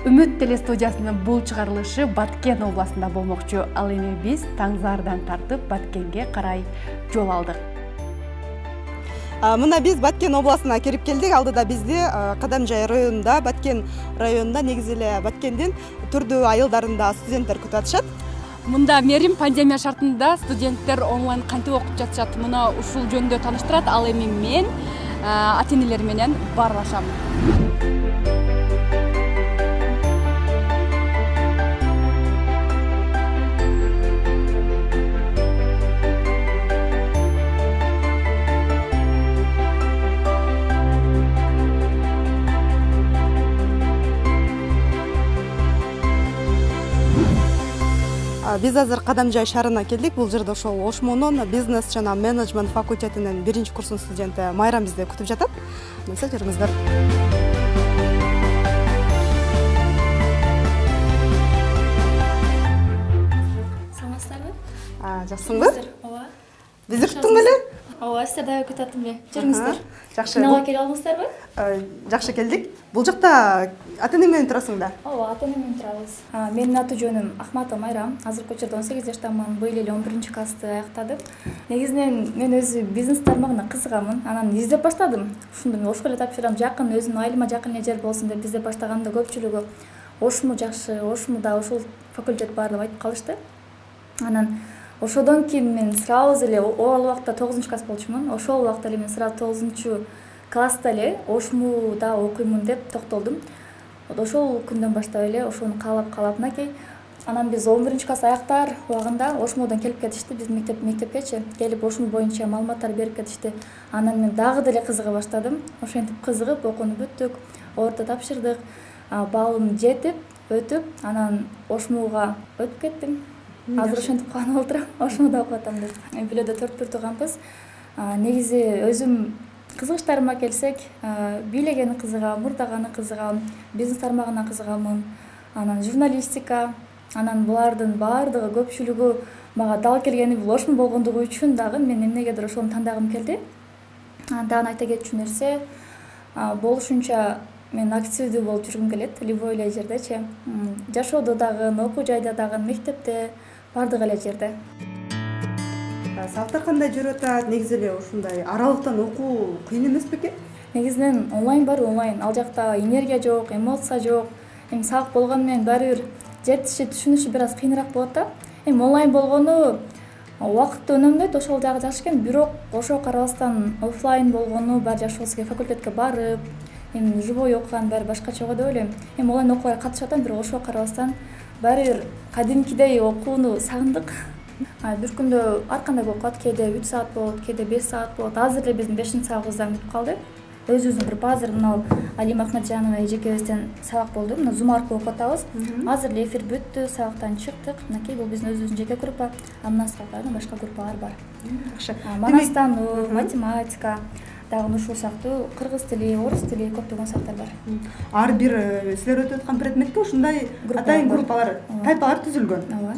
Үмүт телестудиясынын бул чыгарылышы Баткен областында болмокчу. Ал эми биз Таңзаардан тартып Баткенге карай жол алдык. Мына биз Баткен областына кирип келдик. Алдыда бизди Кадамжай районунда, Баткен районунда, негизи эле Баткендин түрдүү айылдарында студенттер күтүп атышат. Мында Мерим пандемия шартында студенттер онлайн кантип окуп жатышат. Мына ушул жөнүндө тааныштырат. Ал эми мен ата-энелер менен баарлашам. Биз азыр Кадамжай шаарына келдик. Бул жерде ошол Ошмонун бизнес жана менеджмент факультетинин 1-курсунун студенти Майрам бизди күтүп жатат. Мына жүрүңүздөр. Саламатсыздарбы? Жакшысыңбы? Ооба. Бизди күттүң беле? Ооба, сиздер дагы күтүп атам. Жүрүңүздөр. Жакшы. Финалга келип алдыңыздарбы? Жакшы келдик. Бул жакта ата-эне менен турасың да? Ооба, ата-эне менен турабыз. Менин аты жөнүм Ахматова Майрам. Азыркы учурда 18 жаштамын. Быйыл эле 11-классты аяктадым. Негизинен мен өзү бизнес тармагына кызыгамын. Анан издеп баштадым. Ушунду мен ошко эле тапшырам. Жакын өзүмдүн айылыма жакын эле жер болсун деп издеп баштаганда көпчүлүгү Ошму жакшы, Ошмуда ошол факультет бар деп айтып калышты. Анан ошодон кийин мен сразу эле ал убакта 9-класс болчумун. Ошол убакта эле мен сразу 9-класста эле Ошмуда окуймун деп токтолдум. Ошол күндөн баштап эле ошону каалап мынакей. Анан биз 11-класс аяктар убагында Ошмодон келип кетишти. Биздин мектепкечи келип Ошмо боюнча маалыматтар берип кетишти. Анан мен дагы деле кызыга баштадым. Ошентип кызыгып окууну бүттүк. Орто тапшырдык. Балым жетип, өтүп, анан Ошмуга өтүп кеттим. Азыр ошентип кубанып отурам. Ошмуда окуп атам деп. Бүлөдө 4 тууганбыз. Негизи өзүм кызыгычтарыма келсек, бийлегени кызыгам, мурдаганы кызыгам, бизнес тармагына кызыгамын, анан журналистика, анан булардын баардыгы көпчүлүгү мага дал келгени бул Ошмо болгондугу үчүн дагы мен эмнегедир ошону тандагым келди. Дагы айта кетчү нерсе, болушунча мен активдүү болуп жүргүм келет, любой эле жердечи. Жашоодо дагы, окуу жайда дагы, мектепте, баардык эле жерде. Сабактар кандай жүрүп атат? Негизи эле ушундай аралыктан окуу кыйын эмес бекен? Негизинен онлайн бар, онлайн. Ал жакта энергия жок, эмоция жок. Эми сабак болгону менен баары бир жетиши, түшүнүшү бир аз кыйыныраак болот да. Эми онлайн болгону убакытты үнөмдөйт, ошол дагы жакшы экен. Бирок ошого карабастан офлайн болгону баары жакшы болсо керек, факультетке барып, эми живой окуган баары башкача го деп ойлойм. Эми онлайн окууга катышып атам, бирок ошого карабастан баары бир кадимкидей окууну сагындык. Бир күндө ар кандай болуп калат, кээде 3 саат болот, кээде 5 саат болот. Азыр эле биздин 5-сабагыбыздан бүтүп калды. Өзүбүздүн группа азыр мына Алима Ахмаджанова эжекебизден сабак болду. Мына Zoom аркылуу окуп атабыз. Азыр эле эфир бүттү, сабактан чыктык. Мынакей бул биздин өзүбүздүн жеке группа. Андан сырткары башка группалар бар. Жакшы. Манастануу, математика, дагы ушул сыяктуу кыргыз тили, орус тили көптөгөн сабактар бар. Ар бир силер өтүп аткан предметте ушундай атайын группалар, тайпалар түзүлгөн. Ооба.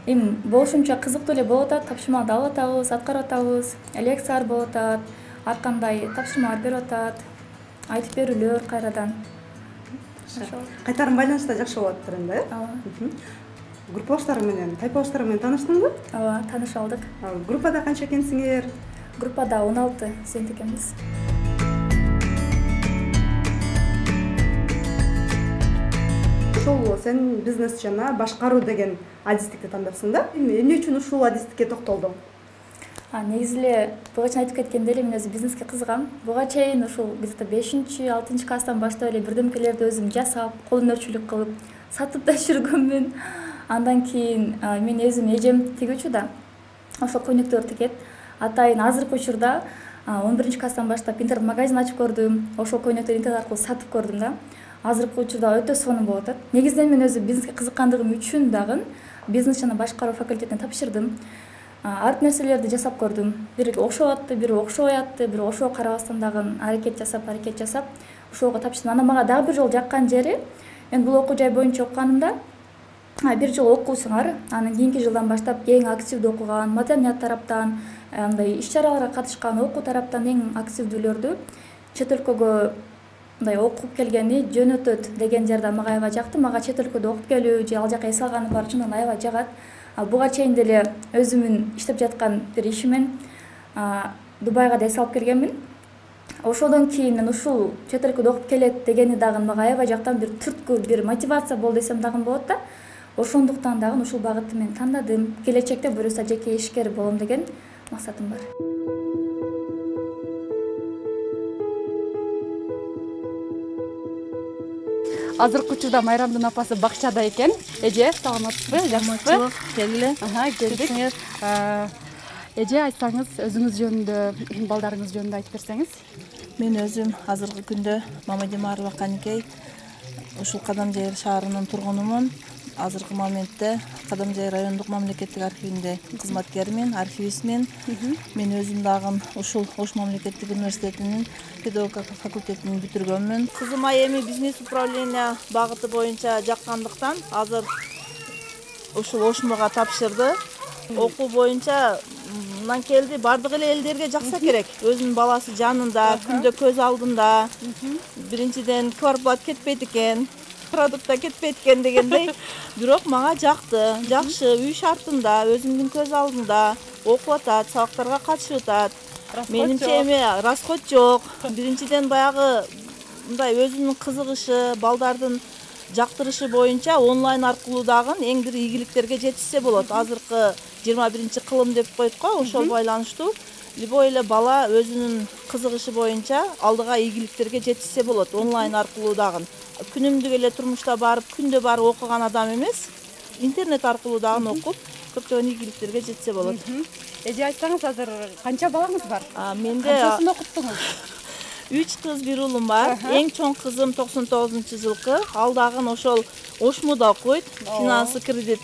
Эми болушунча кызыктуу эле болуп атат, тапшырмаларды алып атабыз, аткарып атабыз, лекциялар болуп атат, ар кандай тапшырмалар берип атат, айтып берүүлөр кайрадан. Кайтарым байланышта жакшы болуп атат да, э? Ооба. Группалаштарың менен, тайпалаштарың менен тааныштыңбы? Ооба, тааныша алдык. Группада канча экенсиңер? Группада 16 студент экенбиз. Ошол сен бизнес жана башкаруу деген адистикти тандапсың да? Эмне үчүн ушул адистикке токтолдуң? Негизи эле буга чейин айтып кеткендей эле мен өзү бизнеске кызыгам. Буга чейин ушул где-то 5-6-класстан баштап эле бирдемкелерди өзүм жасап, кол өнөрчүлүк кылып, сатып да жүргөнмүн. Андан кийин мен өзүм эжем тигүүчү да. Ошол көйнөктөрдү тигет. Атайын азыркы учурда 11-класстан баштап интернет-магазин ачып көрдүм. Ошол көйнөктөрдү интернет аркылуу сатып көрдүм да. Азыркы учурда өтө сонун болуп атат. Негизинен мен өзү бизнеске кызыккандыгым үчүн дагы бизнес жана башкаруу факультетине тапшырдым. Арт нерселерди жасап көрдүм. Бири окшоп атты, бири окшобой атты, бирок ошого карабастан дагы аракет жасап, ошого тапшырдым. Анан мага дагы бир жолу жаккан жери, мен бул окуу жай боюнча окуганымда бир жыл окуусуңар, анан кийинки жылдан баштап эң активдүү окуган, маданият тараптан, андай иш чараларга катышкан, окуу тараптан эң активдүүлөрдү чет өлкөгө мындай окуп келгени жөнөтөт деген жардам мага аябай жакты. Мага чет өлкөдө окуп келүү же ал жака эс алганы бар чындыгында аябай жагат. Буга чейин деле өзүмүн иштеп жаткан бир ишимен Дубайга да эс алып келгенмин. Ошодон кийин мен ушул чет өлкөдө окуп келет дегени дагы мага аябай жактан бир түрткү, бир мотивация болду десем дагы болот да. Ошондуктан дагы ушул багытты мен тандадым. Келечекте буюрса жеке ишкер болом деген максатым бар. Азыркы учурда Майрамдын апасы бакчада экен. Эже, саламатсызбы? Жакшысызбы? Келгиле. Келдик. Эже, айтсаңыз, өзүңүз жөнүндө, балдарыңыз жөнүндө айтып берсеңиз. Мен өзүм азыркы күндө Мамадимарова Каникей ушул Кадамжай шаарынын тургунумун. Азыркы моментте Кадамжай райондук мамлекеттик архивинде кызматкермин, архивистмин. Мен өзүм дагы ушул Ош мамлекеттик университетинин педагогика факультетин бүтүргөнмүн. Кызым эми бизнес управление багыты боюнча жаккандыктан азыр ушул Ошмуга тапшырды. Окуу боюнча мындан келди, бардык эле элдерге жакса керек. Өзүнүн баласы жанында, күндө көз алдында. Биринчиден квартплат кетпейт экен, продукта кетпейт экен дегендей. Бирок мага жакты. Жакшы үй шартында, өзүмдүн көз алдында окуп атат, сабактарга катышып атат. Менимче эми расход жок. Биринчиден баягы мындай өзүнүн кызыгышы, балдардын жактырышы боюнча онлайн аркылуу дагы эң бир ийгиликтерге жетишсе болот. Азыркы 21-кылым деп коет го, ошол байланыштуу. Любой эле бала өзүнүн кызыгышы боюнча алдыга ийгиликтерге жетишсе болот онлайн аркылуу дагы. Күнүмдүк эле турмушта барып, күндө барып окуган адам эмес, интернет аркылуу дагы окуп, көптөгөн ийгиликтерге жетсе болот. Эже, айтсаңыз, азыр канча балаңыз бар? Менде канчасын окуттуңуз? 3 кыз, 1 уулум бар. Эң чоң кызым 99-жылкы. Ал дагы ошол Ошмуда окуйт, финансы кредит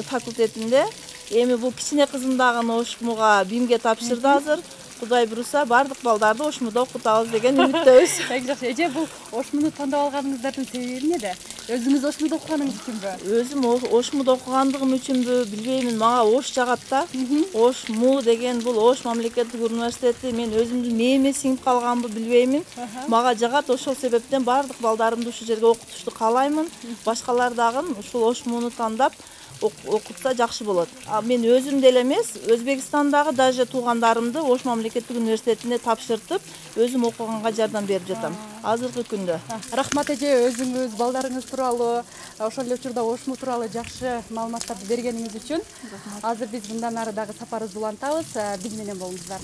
факультетинде. Эми бул кичине кызым дагы Ошмуга БИМге тапшырды азыр. Кудай буйруса, бардык балдарды Ошмуда окутабыз деген үмүттөбүз. Эң жакшы. Эже, бул Ошмуну тандап алганыңыздардын себеби эмнеде? Өзүңүз Ошмуда окуганыңыз үчүнбү? Өзүм Ошмуда окугандыгым үчүнбү, билбеймин, мага Ош жагат да. Ошму деген бул Ош мамлекеттик университети, мен өзүмдүн мээме сиңип калганбы, билбеймин. Мага жагат, ошол себептен бардык балдарымды ушул жерге окутушту каалаймын. Башкалар дагы ушул Ошмуну тандап окутса жакшы болот. Мен өзүм деле эмес, Өзбекстандагы даже туугандарымды Ош мамлекеттик университетине тапшыртып, өзүм окуганга жардам берип жатам азыркы күндө. Рахмат эже, өзүңүз, балдарыңыз тууралуу, ошол эле учурда Ошму тууралуу жакшы маалыматтарды бергениңиз үчүн. Азыр биз мындан ары дагы сапарыбызды улантабыз. Биз менен болуңуздар.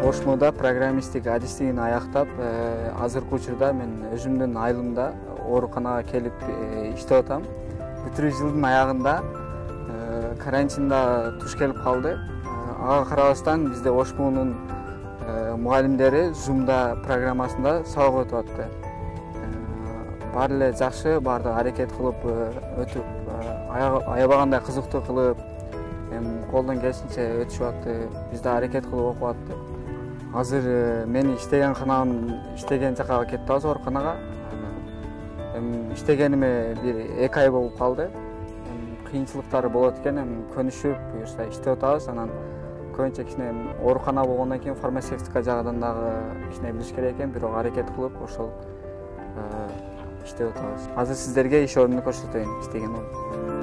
Ошмуда программисттик адистигин аяктап, азыркы учурда мен өзүмдүн айылымда ооруканага келип иштеп атам. Бүтүрүү жылдын аягында карантинда туш келип калды. Ага карабастан бизде Ошмунун мугалимдери Zoom'да программасында сабак өтүп атты. Баары эле жакшы, баардыгы аракет кылып өтүп, аябагандай кызыктуу кылып, колдон келишинче өтүшүп атты. Биз да аракет кылып окуп аттык. Азыр мен иштеген жака кетип атабыз, ооруканага. Иштегениме бир 2 ай болуп калды. Кыйынчылыктары болот экен, көнүшүп, буюрса иштеп атабыз. Анан көбүнчө кичине оорукана болгондон кийин фармацевтика жагынан дагы кичине билиш керек экен, бирок аракет кылып ошол иштеп атабыз. Азыр сиздерге иш ордуну көрсөтөйүн, иштеген орун.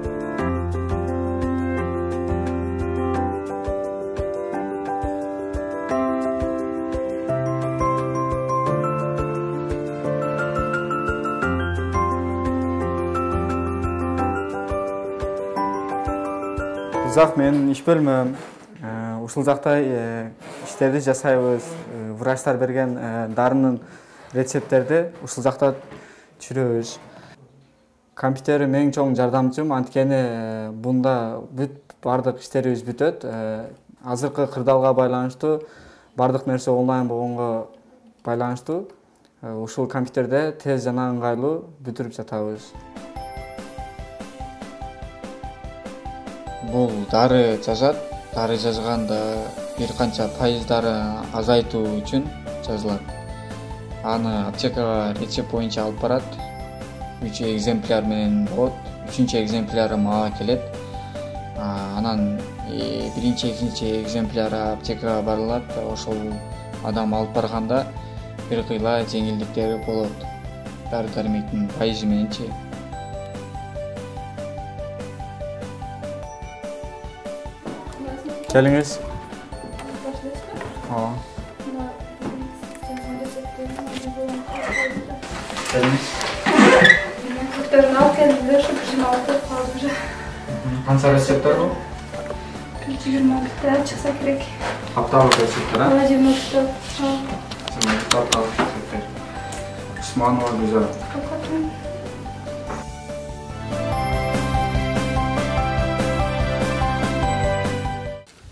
Зак менин иш бөлмөм ушул жакта иштерди жасайбыз. Врачтар берген дарынын рецепттерди ушул жакта түшүрөбүз. Компьютер эң чоң жардамчым, анткени бунда бүт бардык иштерибиз бүтөт. Азыркы кырдаалга байланыштуу бардык нерсе онлайн болгонго байланыштуу ушул компьютерде тез жана ыңгайлуу бүтүрүп жатабыз. Бул дары жазат. Дары жазганда бир канча пайыздарын азайтуу үчүн жазылат. Аны аптекага рецепт боюнча алып барат. 3 экземпляр менен болот. 3-чү экземпляры мага келет. Анан биринчи, экинчи экземпляры аптекага барылат. Ошол адам алып барганда бир кыйла жеңилдиктери болот. Дары-дармектин пайызы мененчи. Келиңиz. Qancha retseptlar bu? 20 çıksa gerek. Haftalık retseptler ha? 20 haftalık retseptler. Osman var güzel.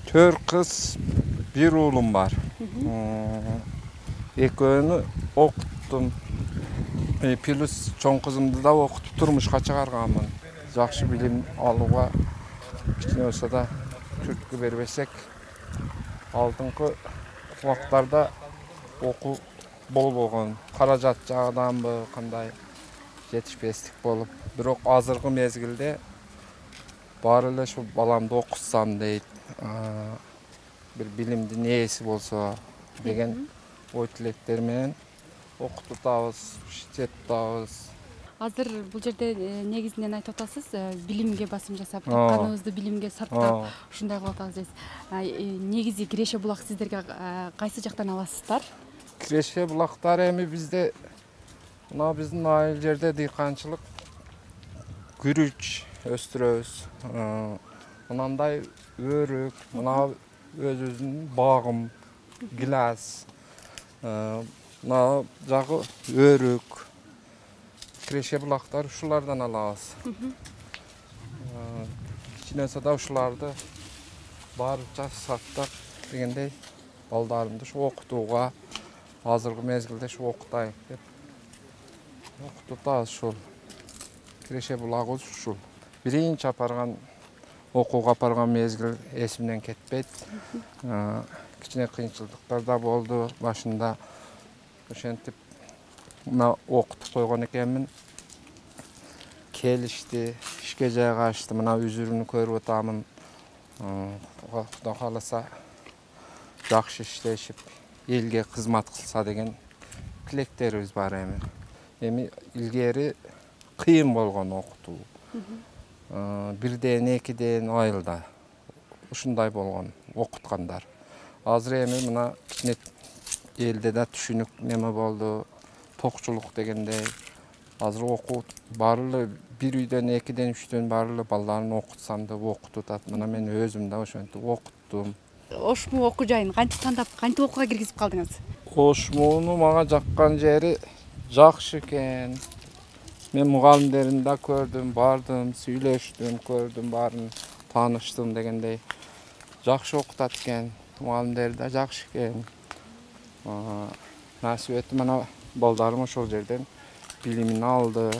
Tört kız, bir oğlum var. Eköөнү okuttum. Plus çoğun kızımdı da okutup turmuşka çıkarganmın. Жақсы bilim alууга кичине болсо да түрткү бербесек, алдыңкы убактарда окуу бол болгон, каражат жагыданбы кандай жетишпестик болуп, бирок азыркы мезгилде баары эле ушу баламды окутсам дейт, бир билимдин ээси болсо деген ой тилектер менен окутуп атабыз, иштетип атабыз. Азыр бул жерде негизинен айтып атасыз, билимге басым жасап, каныбызды билимге сарптап, ушундай кылып атабыз дейсиз. Негизи Киреше булак сиздерге кайсы жактан аласыздар? Киреше булактар эми бизде мына биздин айыл жерде дыйканчылык күрүч өстүрөбүз. Мынандай өрүк, мына өзүбүздүн багым, гилас, мына жагы өрүк. Киреше булактар ушулардан алабыз. Кичине болсо да ушуларды барынча сактап дегендей балдарымды ушу окутууга, азыркы мезгилде ушу окутайык деп окутуп атабыз. Ушул Киреше булагыбыз ушул. Биринчи окууга апарган мезгил эсимден кетпейт. Кичине кыйынчылыктар да болду башында. Ошентип мына окутуп койгон экенмин. Келишти, ишке жайгашты. Мына үзүрүнү көрүп атамын. Кудай кааласа жакшы иштешип, элге кызмат кылса деген тилектерибиз бар эми. Эми илгери кыйын болгон окутуу. Бирден, экиден айылда ушундай болгон окуткандар. Азыр эми мына кичине элде да түшүнүк неме болду. Токчулук дегендей. Азыр окуу баары эле бир үйдөн, экиден, үчтөн баары эле балдарын окутсам деп окутуп атат. Мына мен өзүм да ошентип окуттум. Ошму окуу жайын кантип тандап, кантип окууга киргизип калдыңыз? Ошмуну мага жаккан жери жакшы экен. Мен мугалимдерин да көрдүм, бардым, сүйлөштүм, көрдүм, баарын тааныштым дегендей. Жакшы окутат экен, мугалимдери да жакшы экен. Насип этти, мына балдарым ошол жерден билимин алды.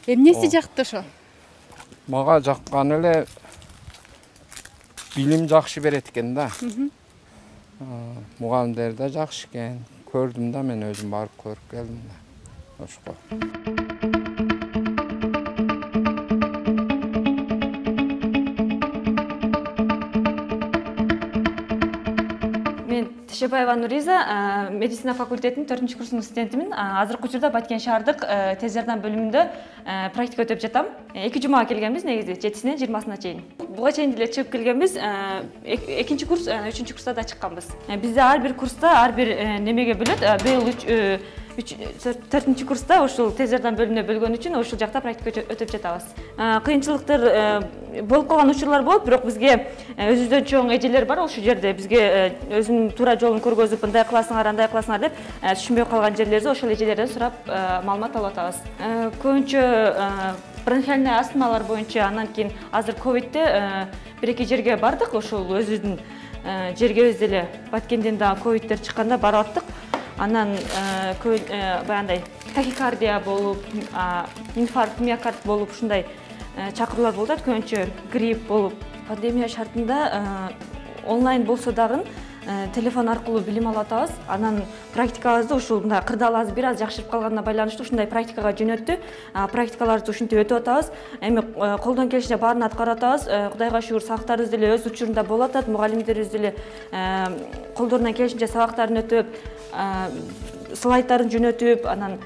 Эмнеси жакты ошо? Мага жаккан эле билим жакшы берет экен да. Мугалимдери да жакшы экен. Көрдүм да, мен өзүм барып көрүп келдим да. Ошко. Тешебаева Нуриза, медицина факультетинин 4-курсунун студентимин. Азыркы учурда Баткен шаардык тез жардам бөлүмүндө практика өтүп жатам. 2 жумага келгенбиз, негизи 7-синен 20-сына чейин. Буга чейин деле чыгып келгенбиз, 2 курс, 3-курста да чыкканбыз. Бизде ар бир курста ар бир немеге бөлөт. Быйыл 4 курста ушул тез жардам бөлүмүнө бөлгөн үчүн ушул жакта практика өтүп жатабыз. Кыйынчылыктар болуп калган учурлар болот, бирок бизге өзүбүздөн чоң эжелер бар, ошол жерде бизге өзүнүн туура жолун көргөзүп, мындай кыласыңар, андай кыласыңар деп түшүнбөй калган жерлерди ошол эжелерден сурап маалымат алып атабыз. Көбүнчө бронхиальный астмалар боюнча, анан кийин азыр ковидте бир-эки жерге бардык, ошол өзүбүздүн жерге деле Баткенден да ковидтер чыкканда барып аттык. Анан баягындай тахикардия болуп, инфаркт, миокард болуп, ушундай чакыруулар болуп атат. Көбүнчө грипп болуп, пандемия шартында онлайн болсо дагы телефон аркылуу билим алып атабыз. Анан практикабызды ушул мындай кырдаалыбыз бир аз жакшырып калганына байланыштуу ушундай практикага жөнөттү. Практикаларды ушинтип өтүп атабыз. Эми колдон келишинче баарын аткарып атабыз. Кудайга шүгүр, сабактарыбыз деле өз учурунда болуп атат. Мугалимдерибиз деле колдорунан келишинче сабактарын өтүп, слайдтарын жөнөтүп, анан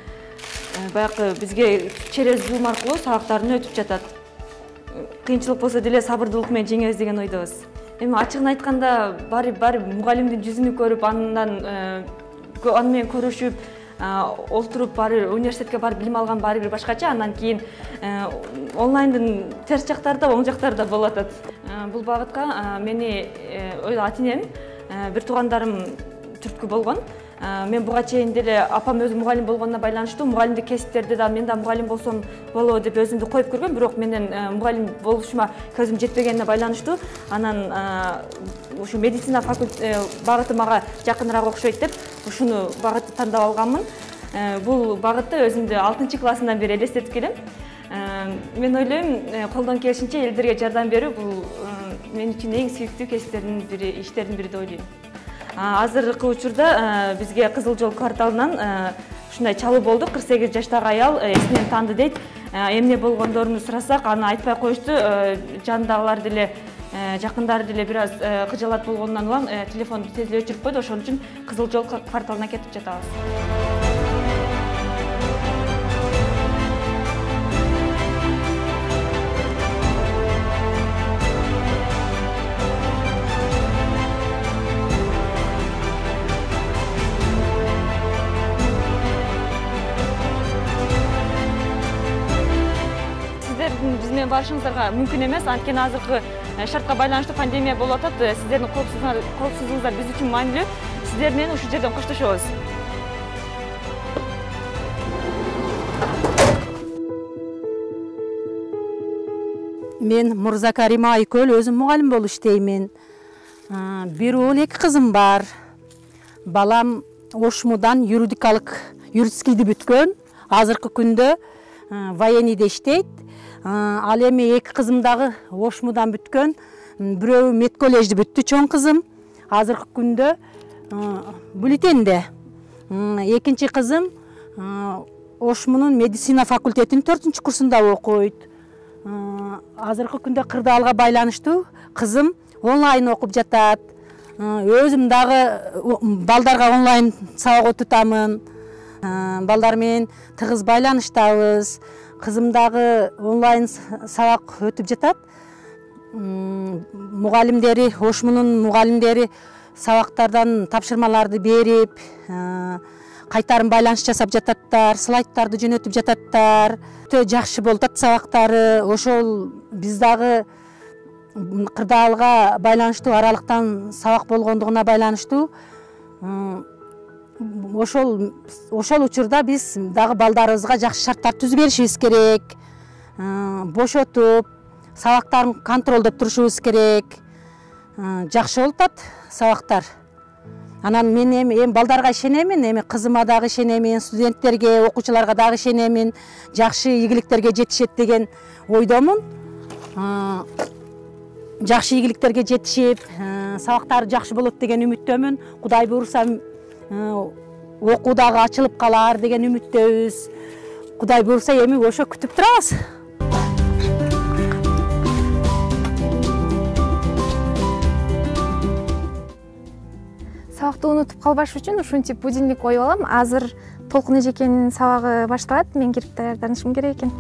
баягы бизге через Zoom аркылуу сабактарын өтүп жатат. Кыйынчылык болсо деле сабырдуулук менен жеңебиз деген ойдобуз. Эми ачыгын айтканда баары мугалимдин жүзүнү көрүп, аны менен көрүшүп, олтуруп баары университетке барып билим алган баары бир башкача. Андан кийин онлайндын терс жактары да, оң жактары да болуп атат. Бул багытка мени ата-энем, бир туугандарым түрткү болгон. Мен буга чейин деле апам өзү мугалим болгонуна байланыштуу мугалимдик кесиптерде да мен да мугалим болсом болобу деп өзүмдү коюп көргөм, бирок менен мугалим болушума көзүм жетпегенине байланыштуу анан ушу медицина багыты мага жакыныраак окшойт деп ушуну багытты тандап алганмын. Бул багытты өзүмдү 6-классымдан бери элестетип келем. Мен ойлойм, колдон келишинче элдерге жардам берүү бул мен үчүн эң сүйүктүү кесиптердин бири, иштердин бири деп ойлойм. Азыркы учурда бизге Кызыл Жол кварталынан ушундай чалуу болду. 48 жаштагы аял эсинен таанды дейт. Эмне болгондорун сурасак, аны айтпай коюшту. Жанындагылар деле, жакындары деле бир аз кыжалат болгондон улам телефонду тез эле өчүрүп койду. Ошон үчүн Кызыл Жол кварталына кетип жатабыз. Биз менен барышыңыздарга мүмкүн эмес, анткени азыркы шартка байланыштуу пандемия болуп атат. Сиздердин коопсуздугуңуздар биз үчүн маанилүү. Сиздер менен ушул жерден коштошобуз. Мен Мурза Карима Айкөл, өзүм мугалим болуп иштеймин. Бир уул, 2 кызым бар. Балам Ошмудан юридическийди бүткөн. Азыркы күндө военныйде иштейт. Ал эми 2 кызым дагы Ошмудан бүткөн. Бирөө медколлежди бүттү, чоң кызым. Азыркы күндө бюллетенде. Экинчи кызым Ошмунун медицина факультетинин 4-курсунда окуйт. Азыркы күндө кырдаалга байланыштуу кызым онлайн окуп жатат. Өзүм дагы балдарга онлайн сабак өтүтамын. Балдар менен тыгыз байланыштабыз. Кызым дагы онлайн сабак өтүп жатат. Мугалимдери, Ошмунун мугалимдери сабактардан тапшырмаларды берип, кайтарым байланыш жасап жататтар, слайдтарды жөнөтүп жататтар. Өтө жакшы болуп атат сабактары. Ошол биз дагы кырдаалга байланыштуу аралыктан сабак болгондугуна байланыштуу ошол учурда биз дагы балдарыбызга жакшы шарттар түзүп беришибиз керек. Бошотуп, сабактарын контролдоп турушубуз керек. Жакшы болуп атат сабактар. Анан мен эми балдарга ишенемин, эми кызыма дагы ишенемин, студенттерге, окуучуларга дагы ишенемин. Жакшы ийгиликтерге жетишет деген ойдомун. Жакшы ийгиликтерге жетишип, сабактары жакшы болот деген үмүттөмүн. Кудай буйруса окуу дагы ачылып калар деген үмүттөбүз. Кудай буйруса эми ошо күтүп турабыз. Сабакты унутуп калбаш үчүн ушинтип будильник коюп алам. Азыр Толкун эжекенин сабагы башталат. Мен кирип даярданышым керек экен.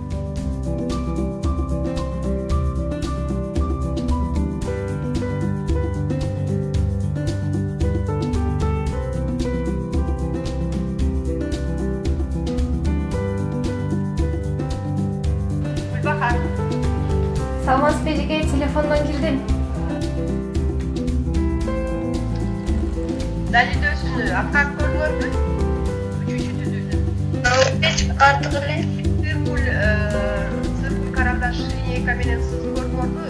кайдан келдиң? Далидөөсү аткарып көрдүңөрбү? 3-түзүүнү. Артык эле. Циркуль карандаш линейка менен сызып көрдүңөрбү?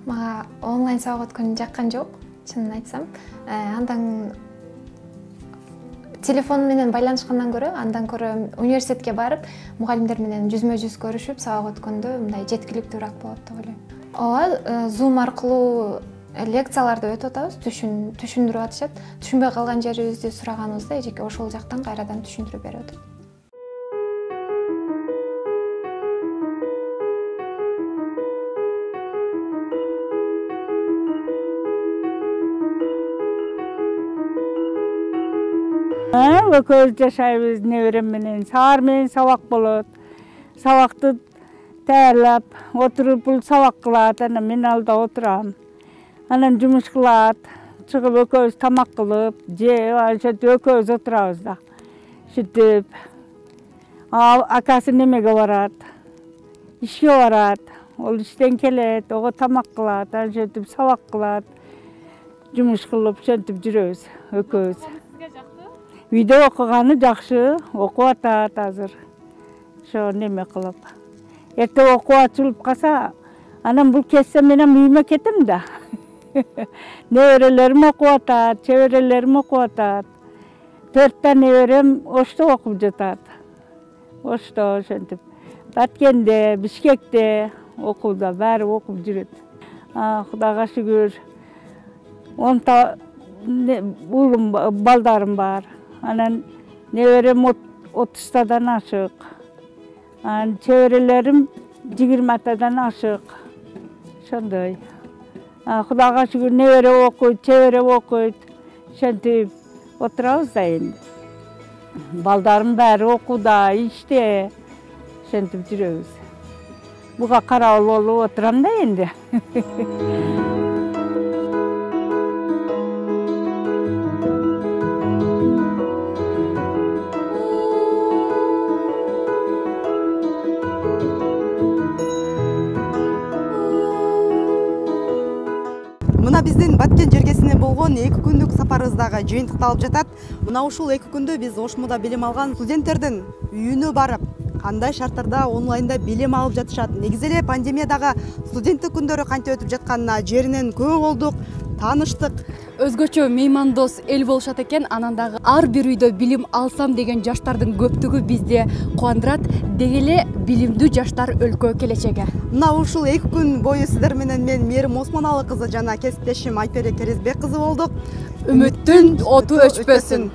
Мага онлайн сабак өткөнү жаккан жок, чынын айтсам. Андан телефон менен байланышкандан көрө университетке барып, мугалимдер менен жүзмө-жүз көрүшүп, сабак өткөндө мындай жеткиликтүүрөөк болот деп ойлойм. Ооба, Zoom аркылуу лекцияларды өтүп атабыз, түшүндүрүп атышат. Түшүнбөй калган жерибизди сураганыбызда эжеке ошол жактан кайрадан түшүндүрүп берип атат. Экөөбүз жашайбыз неберем менен. Саар менен сабак болот. Сабакты даярдап, отуруп бул сабак кылат, анан мен алда отурам. Анан жумуш кылат, чыгып экөөбүз тамак кылып, жеп, ошентип экөөбүз отурабыз да. Ушинтип, акасы немеге барат, ишке барат, ол иштен келет, ого тамак кылат, ошентип сабак кылат, жумуш кылып, ошентип жүрөбүз экөөбүз. Үйдө окуганы жакшы, окуп атат азыр. Ошо неме кылып. Эртең окуп ачылып калса, анан бул кетсе менен үйүмө кетем да. Неберелерим окуп атат, чеберелерим окуп атат. 4 неберем Ошто окуп жатат. Ошто ошентип. Баткенде, Бишкекте окууда, баары окуп жүрөт. Кудайга шүгүр. 10 улум, балдарым бар. Анан неберем 30-тадан ашык. Чеберелерим 20-тадан ашык. Ошондой. Кудайга шүгүр, небере окуйт, чебере окуйт. Ошентип отурабыз да энди. Балдарым баары окууда, иште. Ошентип жүрөбүз. Буга карабыл болуп отурам да энди. Мына биздин Баткен жергесине болгон 2 күндүк сапарыбыздагы жыйынтыкталып жатат. Мына ушул 2 күндө биз Ошмуда билим алган студенттердин үйүнө барып, кандай шарттарда онлайнда билим алып жатышат, негизи эле пандемиядагы студенттик күндөрү кантип өтүп жатканына жеринен көп болдук, тааныштык. Өзгөчө меймандос эл болушат экен, анан дагы ар бир үйдө билим алсам деген жаштардын көптүгү бизде кубандырат. Деги эле билимдүү жаштар өлкө келечеги. Мына ушул 2 күн бою сиздер менен мен Мээрим Осмоналы кызы жана кесиптешим Айпере Керезбек кызы болдук. Үмүттүн оту өчпөсүн.